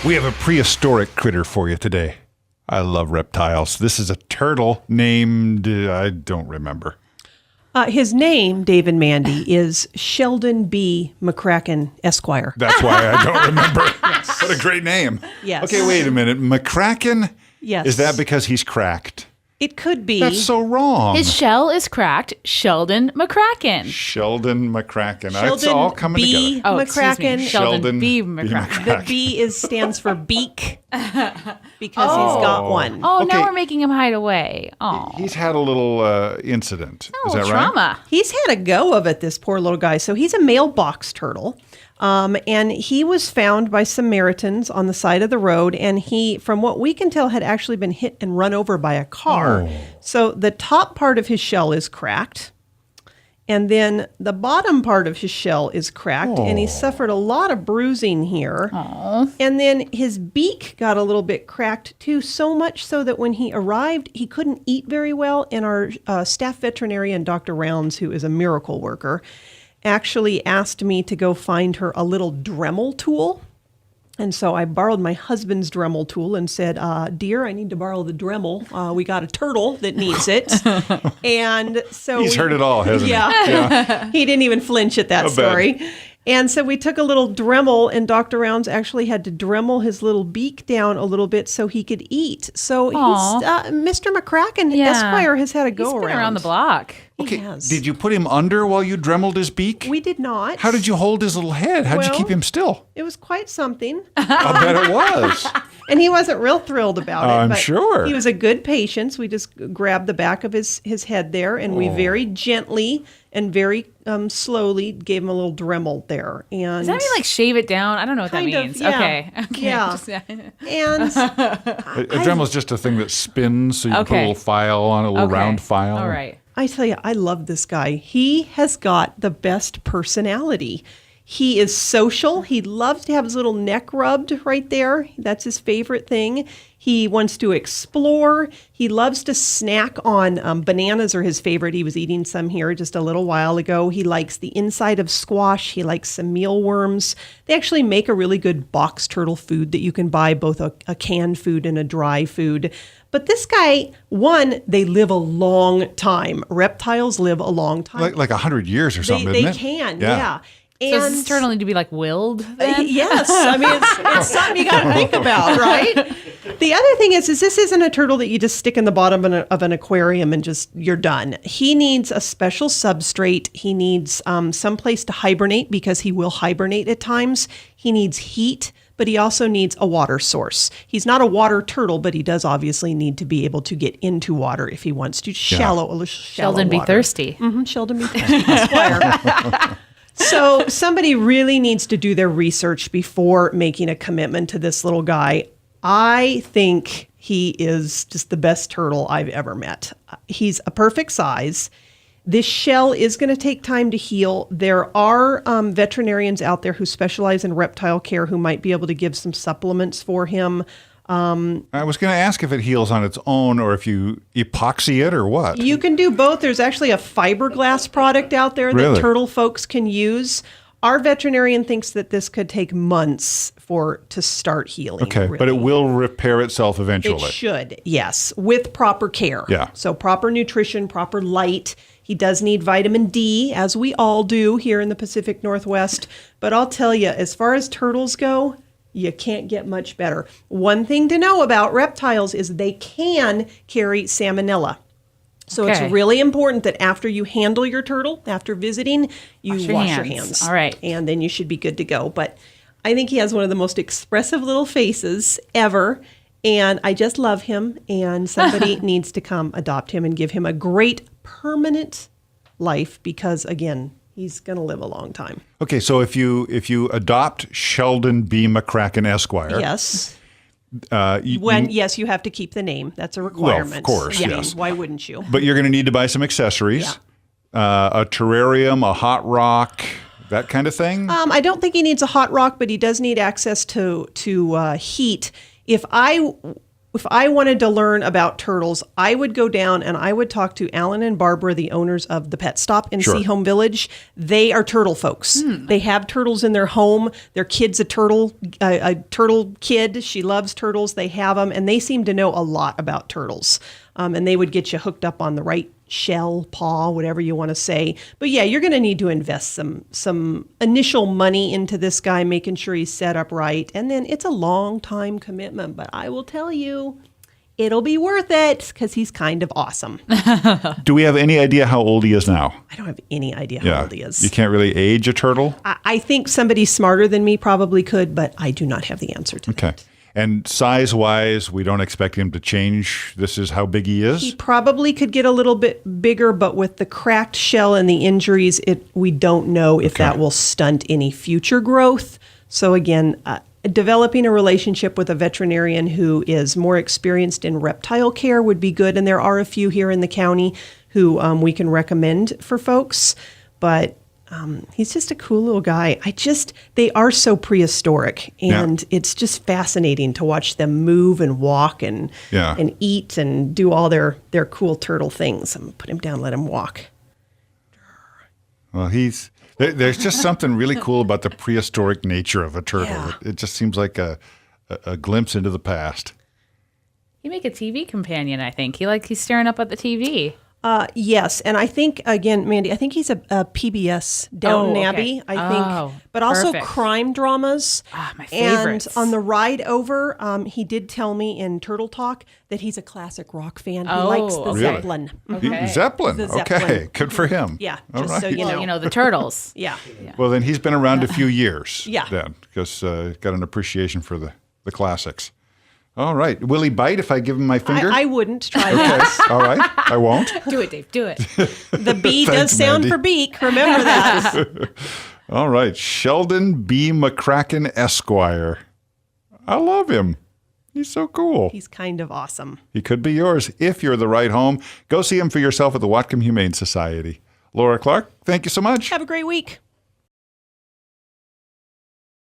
We have a prehistoric critter for you today. I love reptiles. This is a turtle named, I don't remember. His name, Dave and Mandy, is Sheldon B. McCracken, Esquire. That's why I don't remember. Yes. What a great name. Yes. Okay, wait a minute. McCracken? Yes. Is that because he's cracked? It could be. That's so wrong. His shell is cracked. Sheldon McCracken. Sheldon McCracken. It's Sheldon all coming B. together. Oh, excuse McCracken. me. Sheldon B. B. McCracken. The B stands for beak because he's got one. Oh, Okay. now we're making him hide away. Oh, He's had a little incident. Is that right? trauma. He's had a go of it, this poor little guy. So he's a male box turtle. And he was found by Samaritans on the side of the road. And he, from what we can tell, had actually been hit and run over by a car. Oh. So the top part of his shell is cracked. And then the bottom part of his shell is cracked. And he suffered a lot of bruising here. And then his beak got a little bit cracked too, so much so that when he arrived, he couldn't eat very well. And our staff veterinarian, Dr. Rounds, who is a miracle worker, actually asked me to go find her a little Dremel tool. And so I borrowed my husband's Dremel tool and said, dear, I need to borrow the Dremel. We got a turtle that needs it. And so He's heard it all, hasn't he? Yeah. He didn't even flinch at that I bet. story. And so we took a little Dremel, and Dr. Rounds actually had to Dremel his little beak down a little bit so he could eat. So he's Mr. McCracken, Yeah. Esquire, has had a go He's been around. around the block. Okay, has. did you put him under while you dremeled his beak? We did not. How did you hold his little head? How did you Well- keep him still? It was quite something. I bet it was. And he wasn't real thrilled about it. I'm but sure. He was a good patient. We just grabbed the back of his head there, and we very gently and very slowly gave him a little Dremel there. And Does that mean like shave it down? I don't know what that Kind of, means. yeah. Okay. Yeah. Just- and A Dremel is just a thing that spins, so you can put a Okay. little file on it, a little Okay. round file. All right. I tell you, I love this guy. He has got the best personality. He is social. He loves to have his little neck rubbed right there. That's his favorite thing. He wants to explore. He loves to snack on bananas are his favorite. He was eating some here just a little while ago. He likes the inside of squash. He likes some mealworms. They actually make a really good box turtle food that you can buy, both a canned food and a dry food. But this guy, one, they live a long time. Reptiles live a long time. Like 100 years or something, They isn't it? can, yeah. So does this turtle need to be like willed then? Yes, I mean it's something you got to think about, right? The other thing is this isn't a turtle that you just stick in the bottom of an aquarium and just you're done. He needs a special substrate. He needs some place to hibernate because he will hibernate at times. He needs heat, but he also needs a water source. He's not a water turtle, but he does obviously need to be able to get into water if he wants to. Shallow Sheldon be water. thirsty. Sheldon be thirsty, Esquire. So somebody really needs to do their research before making a commitment to this little guy. I think he is just the best turtle I've ever met. He's a perfect size. This shell is going to take time to heal. There are veterinarians out there who specialize in reptile care who might be able to give some supplements for him. I was going to ask if it heals on its own or if you epoxy it or what. You can do both. There's actually a fiberglass product out there Really? that turtle folks can use. Our veterinarian thinks that this could take months to start healing. Okay, really. but it will repair itself eventually. It should, yes, with proper care. Yeah. So proper nutrition, proper light. He does need vitamin D, as we all do here in the Pacific Northwest. But I'll tell you, as far as turtles go, you can't get much better. One thing to know about reptiles is they can carry salmonella. So Okay. it's really important that after you handle your turtle, after visiting, you wash your hands. All right. And then you should be good to go. But I think he has one of the most expressive little faces ever. And I just love him. And somebody needs to come adopt him and give him a great permanent life because, again, he's going to live a long time. Okay, so if you adopt Sheldon B. McCracken Esquire, Yes. you- Yes, you have to keep the name. That's a requirement. course, I mean, yes. why wouldn't you? but you're going to need to buy some accessories, a terrarium, a hot rock, that kind of thing. I don't think he needs a hot rock, but he does need access to heat. If I if I wanted to learn about turtles, I would go down and I would talk to Alan and Barbara, the owners of the Pet Stop in Sure. Sea Home Village. They are turtle folks. They have turtles in their home. Their kid's a turtle kid. She loves turtles. They have them, and they seem to know a lot about turtles. And they would get you hooked up on the right shell, paw, whatever you want to say. But yeah, you're going to need to invest some initial money into this guy, making sure he's set up right. And then it's a long time commitment. But I will tell you, it'll be worth it because he's kind of awesome. Do we have any idea how old he is now? I don't have any idea how old he is. You can't really age a turtle? I think somebody smarter than me probably could, but I do not have the answer to Okay. that. And size-wise, we don't expect him to change. This is how big he is? He probably could get a little bit bigger, but with the cracked shell and the injuries, we don't know if that will stunt any future growth. So again, developing a relationship with a veterinarian who is more experienced in reptile care would be good. And there are a few here in the county who we can recommend for folks. But he's just a cool little guy. They are so prehistoric, and it's just fascinating to watch them move and walk and eat and do all their cool turtle things. I'm gonna put him down, let him walk. Well, there's just something really cool about the prehistoric nature of a turtle. Yeah. It just seems like a glimpse into the past. You make a TV companion, I think. He's staring up at the TV. Yes, and I think, again, Mandy, I think he's a PBS Downton Abbey, I think, but also perfect. crime dramas. My favorites. And on the ride over, he did tell me in Turtle Talk that he's a classic rock fan. He Oh, likes the okay. Zeppelin. Okay. Zeppelin. The Okay, Zeppelin. good for him. Yeah, All just so right. you know. Well, you know, the turtles. Yeah. Well, then he's been around a few years. Yeah. Then, because got an appreciation for the classics. All right. Will he bite if I give him my finger? I wouldn't try that. All right. I won't. Do it, Dave. Do it. The B does Thanks, sound Mandy. for beak. Remember that. All right. Sheldon B. McCracken, Esquire. I love him. He's so cool. He's kind of awesome. He could be yours if you're the right home. Go see him for yourself at the Whatcom Humane Society. Laura Clark, thank you so much. Have a great week.